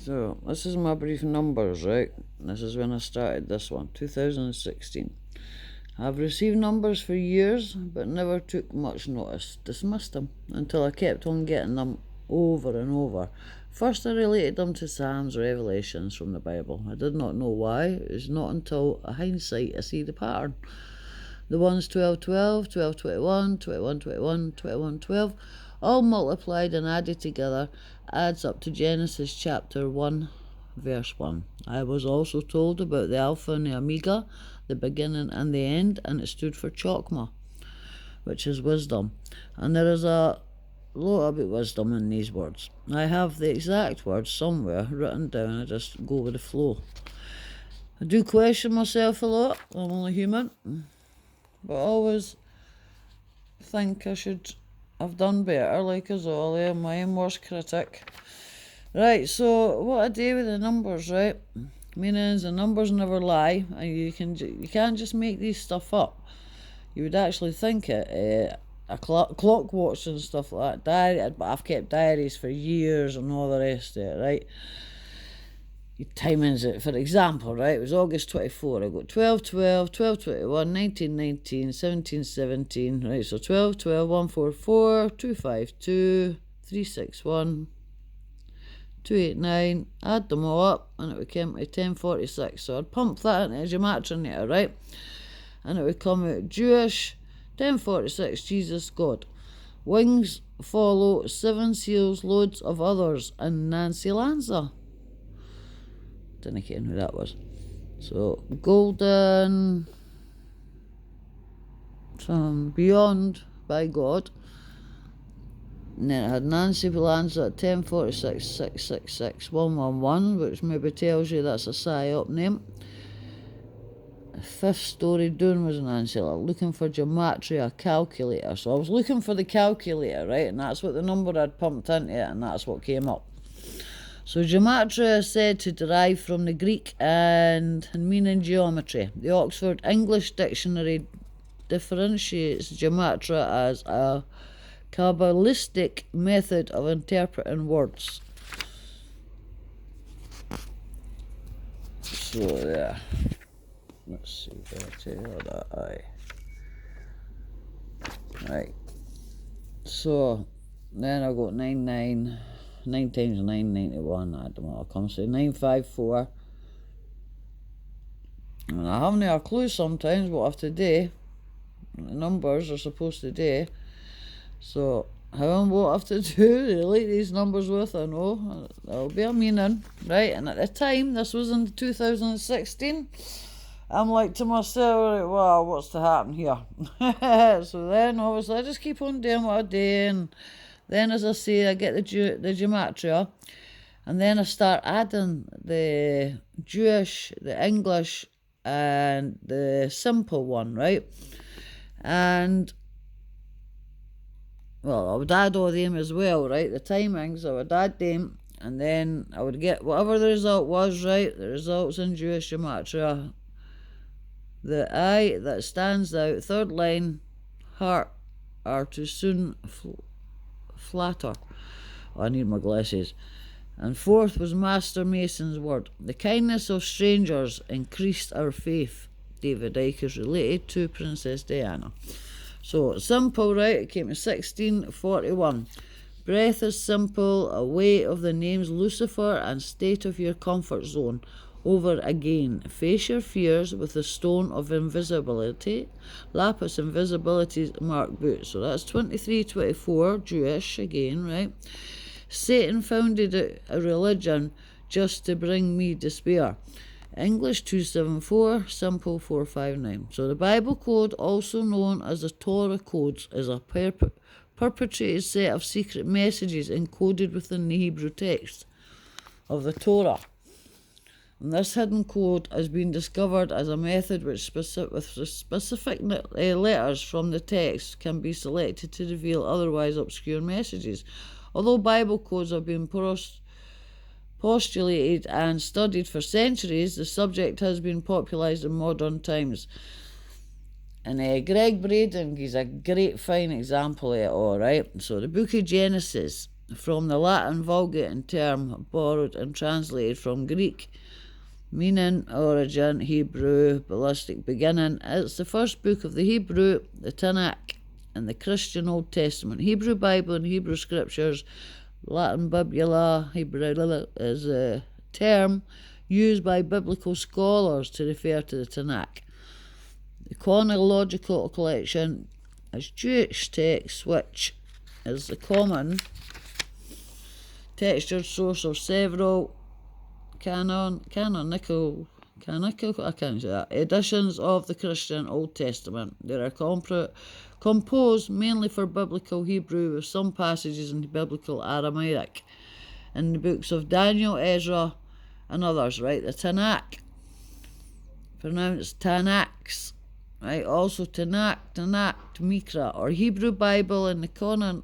So, this is my brief numbers, right? This is when I started this one, 2016. I've received numbers for years, but never took much notice. Dismissed them until I kept on getting them over and over. First, I related them to Psalms, Revelations from the Bible. I did not know why. It was not until hindsight I see the pattern. The ones 12, 12, 12, 21, 21, 21, 21, 12, all multiplied and added together, adds up to Genesis chapter 1, verse 1. I was also told about the Alpha and the Omega, the beginning and the end, and it stood for Chokmah, which is wisdom. And there is a lot about wisdom in these words. I have the exact words somewhere written down. I just go with the flow. I do question myself a lot. I'm only human. But I always think I should have done better, like us all. I'm my own worst critic. Right, so what I do with the numbers, right? Meaning the numbers never lie, and you can't just make these stuff up. You would actually think it. A clock watch and stuff like that. But I've kept diaries for years and all the rest of it, right? Timings it, for example, right? It was August 24. I got 12, 12, 12, 21, 19, 19, 17, 17, right? So 12, 12, 144, 252, 361, 289, add them all up, and it would come to 1046. So I'd pump that into Gematria, right? And it would come out Jewish, 1046, Jesus, God. Wings follow, 7 seals, loads of others, and Nancy Lanza. Didn't care who that was. So golden, beyond by God. And then I had Nancy Lanza at 1046 666 111, which maybe tells you that's a PSYOP name. The 5th story down was Nancy, looking for Gematria calculator. So I was looking for the calculator, right? And that's what the number I'd pumped into it, and that's what came up. So Gematria is said to derive from the Greek and meaning geometry. The Oxford English Dictionary differentiates Gematria as a Kabbalistic method of interpreting words. So yeah, let's see if I tell you that. Right. So then I got 9 times 9, 91. I don't know what it comes to. 954. And I haven't a clue sometimes what I have to do. The numbers are supposed to do. So how and what I have to do, relate these numbers with, I know. That'll be a meaning, right? And at the time, this was in 2016, I'm like to myself, right, wow, what's to happen here? So then, obviously, I just keep on doing what I do, and then, as I say, I get the Gematria, and then I start adding the Jewish, the English, and the simple one, right? And, well, I would add all them as well, right? The timings, I would add them, and then I would get whatever the result was, right? The results in Jewish Gematria. The eye that stands out, 3rd line, heart, are too soon flatter. Oh, I need my glasses. And 4th was Master Mason's word. The kindness of strangers increased our faith. David Icke is related to Princess Diana. So simple, right? It came to 1641. Breath is simple, a way of the names Lucifer and state of your comfort zone. Over again, face your fears with the stone of invisibility. Lapis invisibility's marked boot. So that's 2324, Jewish again, right? Satan founded a religion just to bring me despair. English 274, simple 459. So the Bible code, also known as the Torah codes, is a perpetrated set of secret messages encoded within the Hebrew text of the Torah. And this hidden code has been discovered as a method which specific letters from the text can be selected to reveal otherwise obscure messages. Although Bible codes have been postulated and studied for centuries, the subject has been popularized in modern times. And Greg Braden is a great fine example of it all, right? So the book of Genesis, from the Latin Vulgate term borrowed and translated from Greek, meaning origin, Hebrew, ballistic beginning. It's the first book of the Hebrew, the Tanakh, and the Christian Old Testament. Hebrew Bible and Hebrew Scriptures, Latin Bibula, Hebrew is a term used by biblical scholars to refer to the Tanakh. The chronological collection is Jewish text, which is the common textured source of several canonical editions of the Christian Old Testament. They are composed mainly for biblical Hebrew, with some passages in biblical Aramaic, in the books of Daniel, Ezra, and others. Right, the Tanakh, pronounced Tanaks. Right, also Tanakh, Mikra, or Hebrew Bible, in the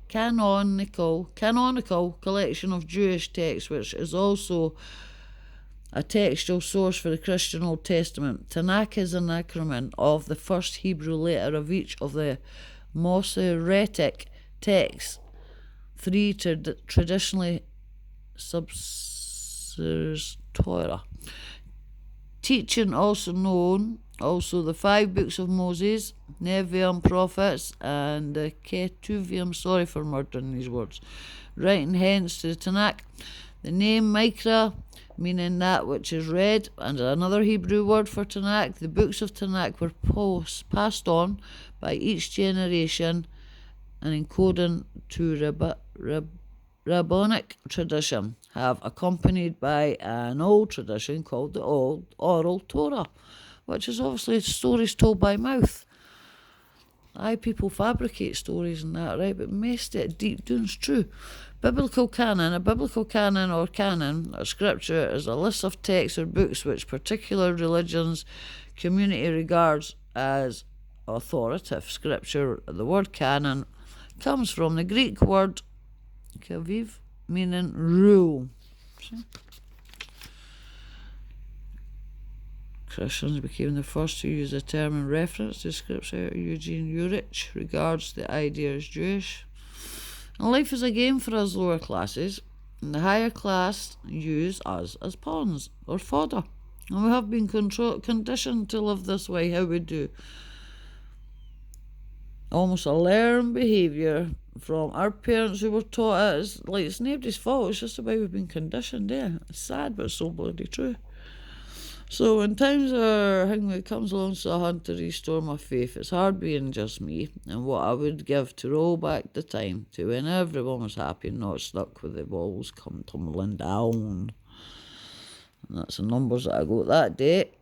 canonical collection of Jewish texts, which is also a textual source for the Christian Old Testament. Tanakh is an acronym of the first Hebrew letter of each of the Masoretic texts, three traditionally subsers Torah. Teaching, also the 5 books of Moses, Nevi'im, prophets, and the Ketuvim, sorry for murdering these words, writing hence to the Tanakh. The name Mikra, meaning that which is read, and another Hebrew word for Tanakh. The books of Tanakh were passed on by each generation and according to rabbinic tradition, have accompanied by an old tradition called the oral Torah, which is obviously stories told by mouth. People fabricate stories and that, right? But most of it deep down's true. A biblical canon or scripture is a list of texts or books which particular religions community regards as authoritative scripture. The word canon comes from the Greek word kaviv, meaning rule. See? Christians became the first to use the term in reference to scripture. Eugene Urich regards the idea as Jewish. And life is a game for us lower classes, and the higher class use us as pawns or fodder. And we have been conditioned to live this way, how we do. Almost a learned behaviour from our parents who were taught it. It's nobody's fault, it's just the way we've been conditioned. It's sad, but it's so bloody true. So when times are it comes along, so I hunt to restore my faith. It's hard being just me, and what I would give to roll back the time to when everyone was happy and not stuck with the walls come tumbling down. And that's the numbers that I got that date,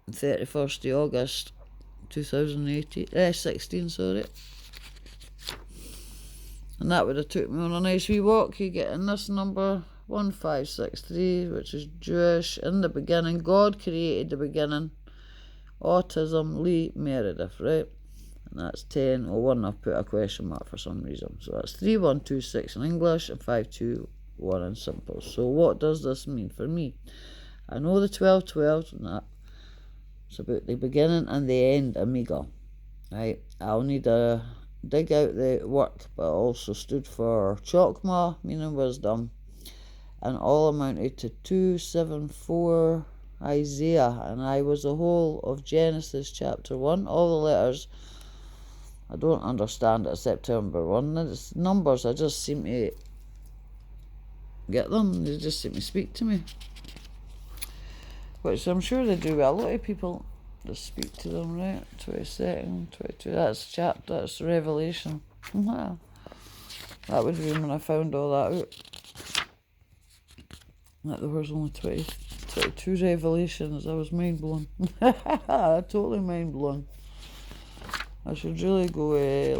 31st of August 2016, sorry. And that would have took me on a nice wee walk. You get in this number 1563, which is Jewish. In the beginning, God created the beginning. Autism, Lee Meredith, right? And that's 1001. I've put a question mark for some reason. So that's 3126 in English and 521 in simple. So what does this mean for me? I know the 1212, and that it's about the beginning and the end, amigo. Right? I'll need to dig out the work, but also stood for Chokmah, meaning wisdom, and all amounted to 274 Isaiah, and I was the whole of Genesis chapter 1. All the letters, I don't understand it except number 1. It's numbers, I just seem to get them, they just seem to speak to me, which I'm sure they do with a lot of people. Just speak to them, right? 22nd, 22, that's chapter, that's Revelation. That would be when I found all that out. That there was only 22 revelations. I was mind blown. Totally mind blown. I should really go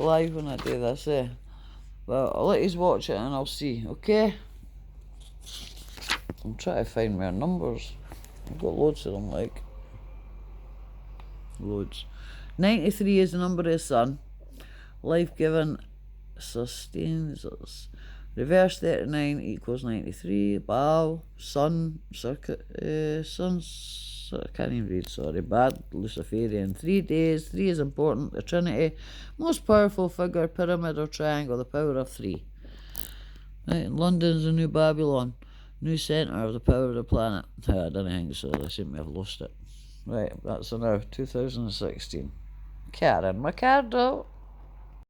live when I do this, But I'll let you watch it and I'll see, okay? I'm trying to find more numbers. I've got loads of them, like. Loads. 93 is the number of the sun. Life-giving sustains us. Reverse 39 equals 93. Baal, sun, circuit, I can't even read, sorry. Bad, Luciferian. 3 days. 3 is important. The Trinity. Most powerful figure, pyramid or triangle. The power of 3. Right, London's the new Babylon. New centre of the power of the planet. I don't think so. They seem to have lost it. Right, that's a now. 2016. Karen McCardle.